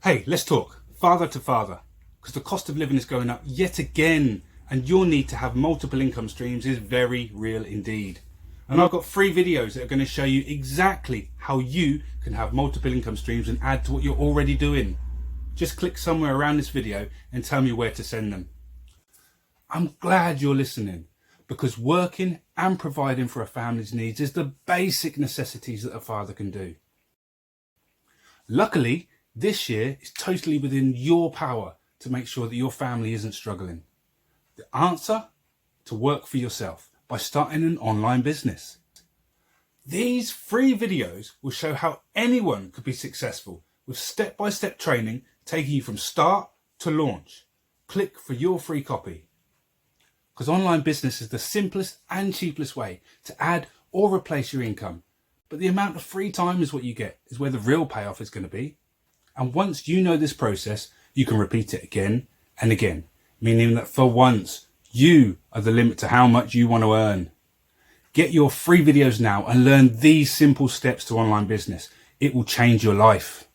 Hey, let's talk father to father, because the cost of living is going up yet again, and your need to have multiple income streams is very real indeed. And I've got 3 videos that are going to show you exactly how you can have multiple income streams and add to what you're already doing. Just click somewhere around this video and tell me where to send them. I'm glad you're listening, because working and providing for a family's needs is the basic necessities that a father can do. Luckily, this year is totally within your power to make sure that your family isn't struggling. The answer? To work for yourself by starting an online business. These 3 videos will show how anyone could be successful with step-by-step training taking you from start to launch. Click for your free copy. Because online business is the simplest and cheapest way to add or replace your income. But the amount of free time is what you get, is where the real payoff is going to be. And once you know this process, you can repeat it again and again, meaning that for once, you are the limit to how much you want to earn. Get your free videos now and learn these simple steps to online business. It will change your life.